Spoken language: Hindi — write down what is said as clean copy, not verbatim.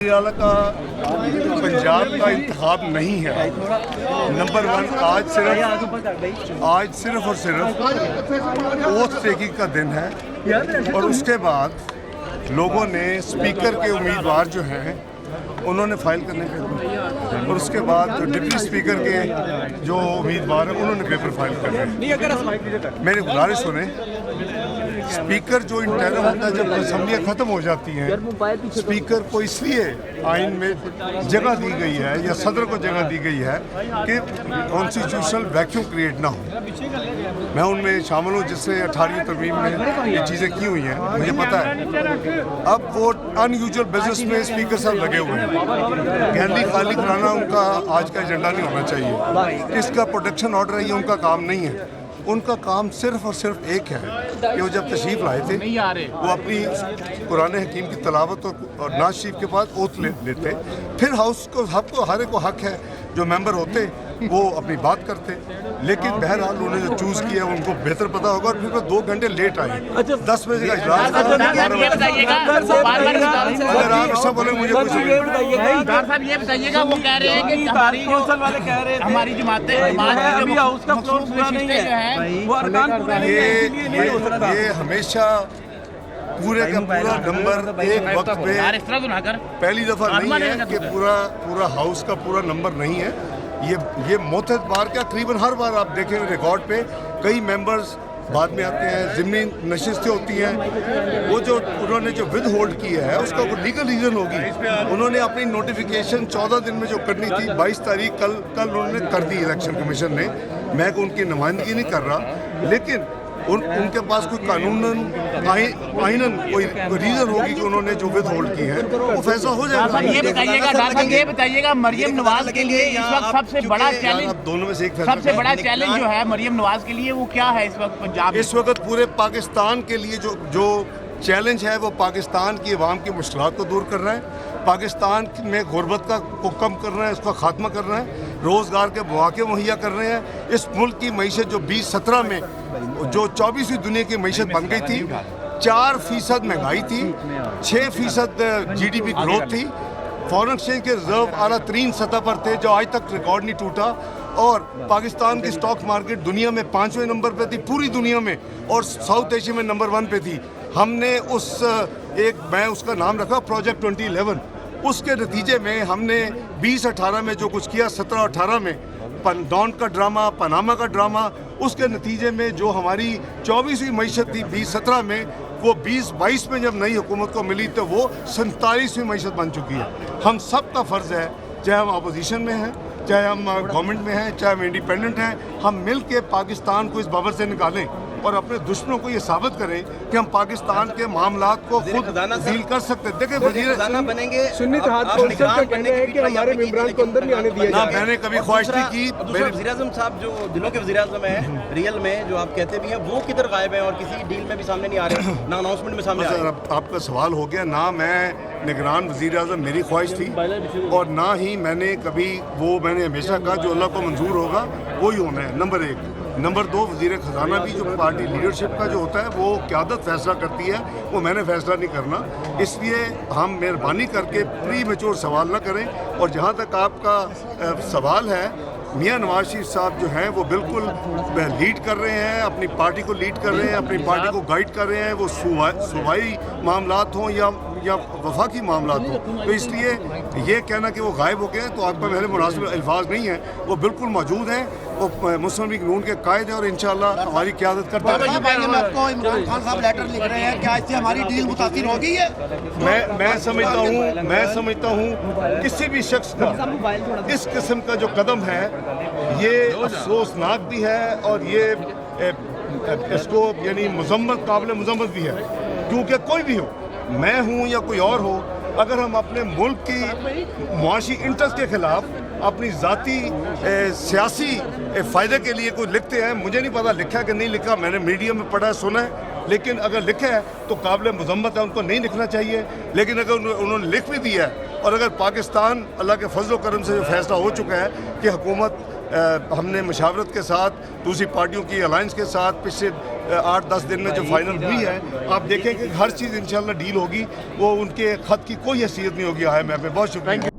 वाला का पंजाब का इंतखाब नहीं है। नंबर वन, आज सिर्फ और सिर्फ ओथ टेकिंग का दिन है और उसके बाद लोगों ने स्पीकर के उम्मीदवार जो हैं उन्होंने फाइल करने पेपर और उसके बाद जो डिप्टी स्पीकर के जो उम्मीदवार हैं उन्होंने पेपर फाइल करने। मेरी गुजारिश सुने, स्पीकर जो इंटरनल होता है जब असम्बलियाँ ख़त्म हो जाती हैं, स्पीकर को इसलिए आइन में जगह दी गई है या सदर को जगह दी गई है कि कॉन्स्टिट्यूशनल वैक्यूम क्रिएट ना हो। मैं उनमें शामिल हूँ जिससे 18वीं तरमीम में ये चीज़ें की हुई हैं, मुझे पता है। अब वो अनयूजुअल बिजनेस में स्पीकर साहब लगे हुए हैं। गैलरी खाली कराना उनका आज का एजेंडा नहीं होना चाहिए। इसका प्रोटेक्शन ऑर्डर है, ये उनका काम नहीं है। उनका काम सिर्फ और सिर्फ एक है कि वो जब तशरीफ लाए थे वो अपनी कुरान हकीम की तलावत और नाज शरीफ के बाद ओथ लेते, फिर हाउस को हर एक को हक है जो मेंबर होते वो अपनी बात करते। लेकिन बहरहाल उन्होंने जो चूज़ किया उनको बेहतर पता होगा और फिर 2 घंटे लेट आए। 10 बजे का इजलास था। अगर आप ऐसा बोले मुझे कुछ साहब ये बताइएगा, वो कह रहे हैं कि हमारी जमातें ये हमेशा पूरे का पूरा नंबर एक वक्त पे पहली दफा नहीं है कि पूरा हाउस का पूरा नंबर नहीं है। ये मोहतद बार का करीबन हर बार आप देखेंगे रिकॉर्ड पे कई मेंबर्स बाद में आते हैं, ज़िमनी नशिस्तें होती हैं। वो जो उन्होंने जो विद होल्ड किया है उसका कोई लीगल रीज़न होगी। उन्होंने अपनी नोटिफिकेशन 14 दिन में जो करनी थी 22 तारीख कल उन्होंने कर दी इलेक्शन कमीशन ने। मैं उनकी नुमाइंदगी नहीं कर रहा, लेकिन उनके पास कोई कानूनन आइनन कोई रीज़न होगी कि उन्होंने जो विद होल्ड की है वो फैसला हो जाएगा। ये बताइएगा मरियम नवाज के लिए इस वक्त सबसे बड़ा चैलेंज, दोनों में से एक सबसे बड़ा चैलेंज जो है मरियम नवाज के लिए वो क्या है इस वक्त पंजाब? इस वक्त पूरे पाकिस्तान के लिए जो चैलेंज है वो पाकिस्तान की अवाम की मुश्किलात को दूर कर रहा है, पाकिस्तान में गुर्बत को कम करना है, उसका खात्मा करना है, रोज़गार के मौके मुहैया कर रहे हैं। इस मुल्क की मीशत जो 2017 में जो 24वीं दुनिया की मीशत बन गई थी, 4% महंगाई थी, 6% GDP ग्रोथ थी, फॉरेन एक्सचेंज के रिजर्व आला तरीन सतह पर थे जो आज तक रिकॉर्ड नहीं टूटा, और पाकिस्तान की स्टॉक मार्केट दुनिया में 5वें नंबर पे थी पूरी दुनिया में और साउथ एशिया में नंबर 1 पे थी। हमने मैं उसका नाम रखा प्रोजेक्ट 2011। उसके नतीजे में हमने 2018 में जो कुछ किया, 17-18 में डॉन का ड्रामा, पनामा का ड्रामा, उसके नतीजे में जो हमारी 24वीं मीशत थी 2017 में, वो 2022 में जब नई हुकूमत को मिली तो वो 47वीं मीशत बन चुकी है। हम सब का फ़र्ज़ है, चाहे हम अपोजिशन में हैं, चाहे हम गवर्नमेंट में हैं, चाहे हम इंडिपेंडेंट हैं, हम मिल के पाकिस्तान को इस बबर से निकालें और अपने दुश्मनों को ये साबित करें कि हम पाकिस्तान के मामलात को खुद डील कर सकते हैं। देखिए वज़ीर बनेंगे सुन्नी तो हाथ कौंसिल का कहना है कि हमारे मेंबरान को अंदर नहीं आने दिया जाए। मैंने कभी ख्वाहिश नहीं की। वज़ीर-ए-आज़म साहब जो दिलों के वज़ीर-ए-आज़म हैं, रियल में जो आप कहते भी हैं, वो किधर गायब हैं और किसी डील में भी सामने नहीं आ रहे, ना अनाउंसमेंट में सामने आ रहे। आपका सवाल हो गया ना, मैं निगरान वज़ीर-ए-आज़म मेरी ख्वाहिश थी और ना ही मैंने कभी मैंने हमेशा कहा जो अल्लाह को मंजूर होगा वही होना है, नंबर 1। नंबर 2, वज़ीर ख़जाना भी जो पार्टी लीडरशिप का जो होता है वो क़यादत फैसला करती है, वो मैंने फैसला नहीं करना। इसलिए हम मेहरबानी करके प्री मैच्योर सवाल ना करें। और जहाँ तक आपका सवाल है, मियाँ नवाज शरीफ साहब जो हैं वो बिल्कुल लीड कर रहे हैं, अपनी पार्टी को लीड कर रहे हैं, अपनी पार्टी को गाइड कर रहे हैं, वो सूबाई मामलात हों या वफाकी मामलात हों। तो इसलिए ये कहना कि वो गायब हो गए तो आपका मेरे मुनासिब अल्फाज नहीं है, वो बिल्कुल मौजूद हैं, वो मुस्लिम लीग नून के कायद हैं और इंशाअल्लाह हमारी क़यादत करते हैं। आपको इमरान खान साहब लेटर लिख रहे हैं, क्या इससे हमारी डील मुतासिर हो गई है? मैं समझता हूँ किसी भी शख्स का इस किस्म का जो कदम है ये अफसोसनाक भी है और ये इसको यानी काबिल मज़म्मत भी है, क्योंकि कोई भी हो, मैं हूँ या कोई और हो, अगर हम अपने मुल्क की मुआशी इंटरेस्ट के ख़िलाफ़ अपनी ज़ाती सियासी फ़ायदे के लिए कोई लिखते हैं, मुझे नहीं पता लिखा कि नहीं लिखा, मैंने मीडिया में पढ़ा सुना है, लेकिन अगर लिखा है तो काबिल मज़म्मत है, उनको नहीं लिखना चाहिए। लेकिन अगर उन्होंने लिख भी दिया है और अगर पाकिस्तान अल्लाह के फजल करम से जो फैसला हो चुका है कि हुकूमत हमने मशावरत के साथ दूसरी पार्टियों की अलायंस के साथ पिछले 8-10 दिन में जो फाइनल हुई है, आप देखें कि हर चीज़ इंशाल्लाह डील होगी। वो उनके खत की कोई हैसियत नहीं होगी IMF में। बहुत शुक्रिया।